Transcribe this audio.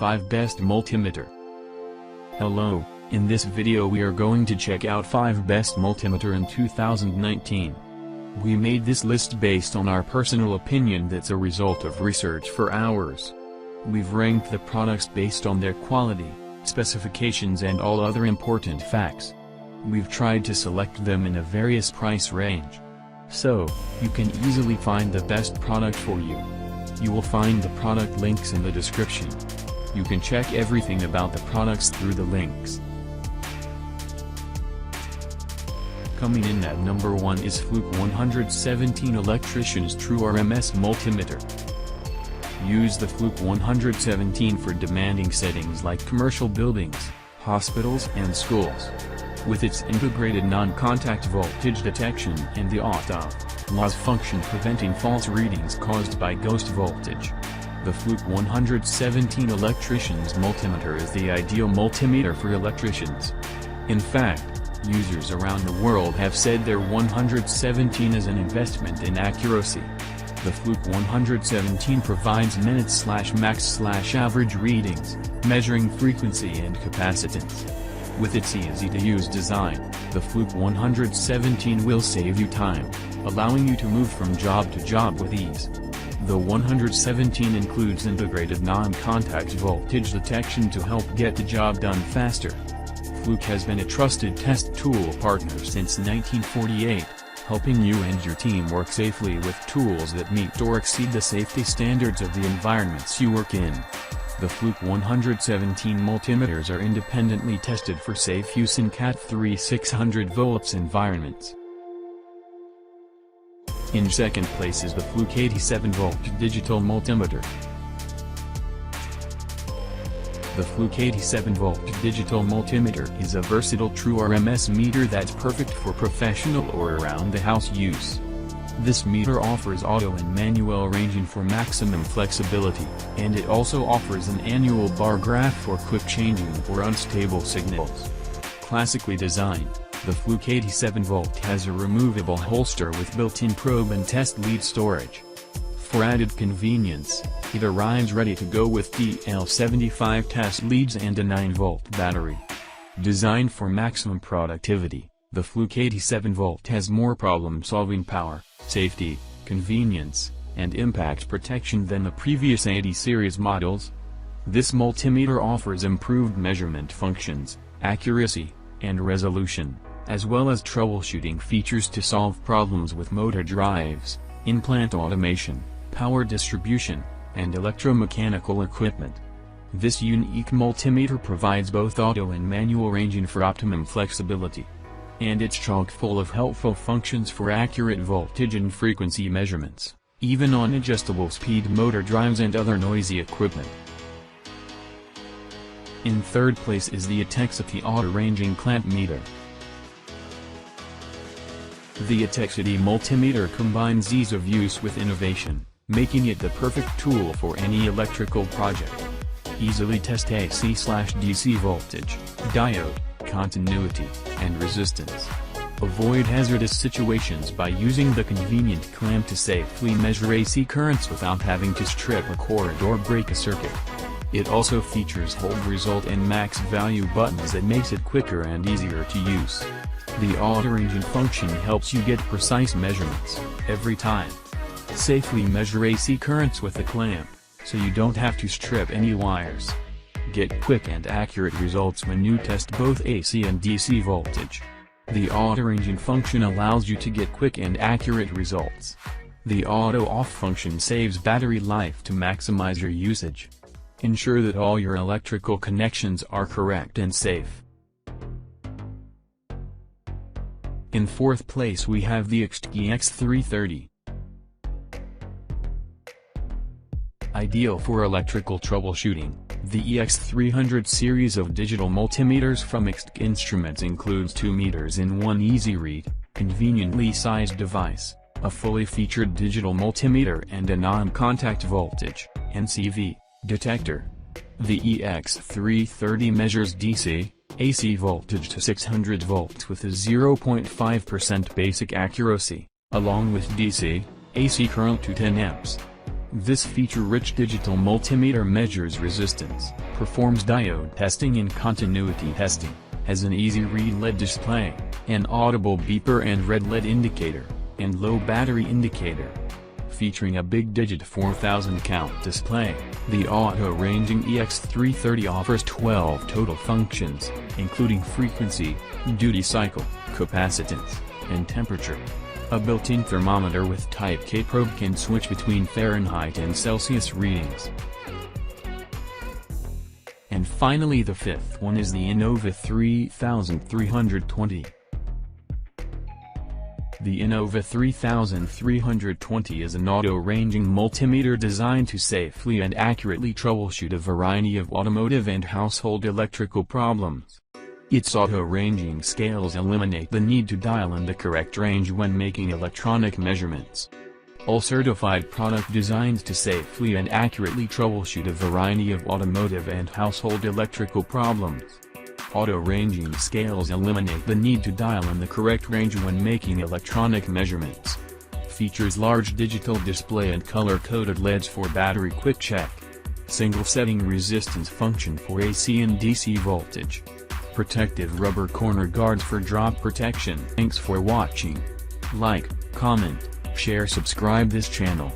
5 Best Multimeter. Hello, in this video we are going to check out 5 Best Multimeter in 2019. We made this list based on our personal opinion that's a result of research for hours. We've ranked the products based on their quality, specifications and all other important facts. We've tried to select them in a various price range, so you can easily find the best product for you. You will find the product links in the description. You can check everything about the products through the links. Coming in at number 1 is Fluke 117 Electrician's True RMS Multimeter. Use the Fluke 117 for demanding settings like commercial buildings, hospitals and schools. With its integrated non-contact voltage detection and the auto-loss function preventing false readings caused by ghost voltage, the Fluke 117 Electrician's Multimeter is the ideal multimeter for electricians. In fact, users around the world have said their 117 is an investment in accuracy. The Fluke 117 provides minutes/max/average readings, measuring frequency and capacitance. With its easy-to-use design, the Fluke 117 will save you time, allowing you to move from job to job with ease. The 117 includes integrated non-contact voltage detection to help get the job done faster. Fluke has been a trusted test tool partner since 1948, helping you and your team work safely with tools that meet or exceed the safety standards of the environments you work in. The Fluke 117 multimeters are independently tested for safe use in Cat 3 600 volts environments. In second place is the Fluke 87-volt digital multimeter. The Fluke 87-volt digital multimeter is a versatile true RMS meter that's perfect for professional or around-the-house use. This meter offers auto and manual ranging for maximum flexibility, and it also offers an annual bar graph for quick changing or unstable signals. Classically designed, the Fluke 87-volt has a removable holster with built-in probe and test lead storage. For added convenience, it arrives ready to go with DL75 test leads and a 9-volt battery. Designed for maximum productivity, the Fluke 87-volt has more problem-solving power, safety, convenience, and impact protection than the previous 80 series models. This multimeter offers improved measurement functions, accuracy, and resolution, as well as troubleshooting features to solve problems with motor drives, in-plant automation, power distribution, and electromechanical equipment. This unique multimeter provides both auto and manual ranging for optimum flexibility. And it's chock full of helpful functions for accurate voltage and frequency measurements, even on adjustable speed motor drives and other noisy equipment. In third place is the Atexity Auto Ranging Clamp Meter. The Atexity multimeter combines ease of use with innovation, making it the perfect tool for any electrical project. Easily test AC/DC voltage, diode, continuity, and resistance. Avoid hazardous situations by using the convenient clamp to safely measure AC currents without having to strip a cord or break a circuit. It also features hold result and max value buttons that makes it quicker and easier to use. The auto-ranging function helps you get precise measurements, every time. Safely measure AC currents with the clamp, so you don't have to strip any wires. Get quick and accurate results when you test both AC and DC voltage. The auto-ranging function allows you to get quick and accurate results. The auto-off function saves battery life to maximize your usage. Ensure that all your electrical connections are correct and safe. In fourth place we have the EX330. Ideal for electrical troubleshooting, the EX300 series of digital multimeters from EXT Instruments includes 2 meters in one easy-read, conveniently sized device, a fully featured digital multimeter and a non-contact voltage (NCV) detector. The EX330 measures DC, AC voltage to 600 volts with a 0.5% basic accuracy, along with DC, AC current to 10 amps. This feature-rich digital multimeter measures resistance, performs diode testing and continuity testing, has an easy-read LED display, an audible beeper and red LED indicator, and low battery indicator. Featuring a big digit 4000 count display, the auto-ranging EX330 offers 12 total functions, including frequency, duty cycle, capacitance, and temperature. A built-in thermometer with Type K probe can switch between Fahrenheit and Celsius readings. And finally, the fifth one is the Innova 3320. The Innova 3320 is an auto-ranging multimeter designed to safely and accurately troubleshoot a variety of automotive and household electrical problems. Its auto-ranging scales eliminate the need to dial in the correct range when making electronic measurements. All certified product designed to safely and accurately troubleshoot a variety of automotive and household electrical problems. Auto-ranging scales eliminate the need to dial in the correct range when making electronic measurements. Features large digital display and color-coded LEDs for battery quick check. Single setting resistance function for AC and DC voltage. Protective rubber corner guards for drop protection. Thanks for watching. Like, comment, share, subscribe this channel.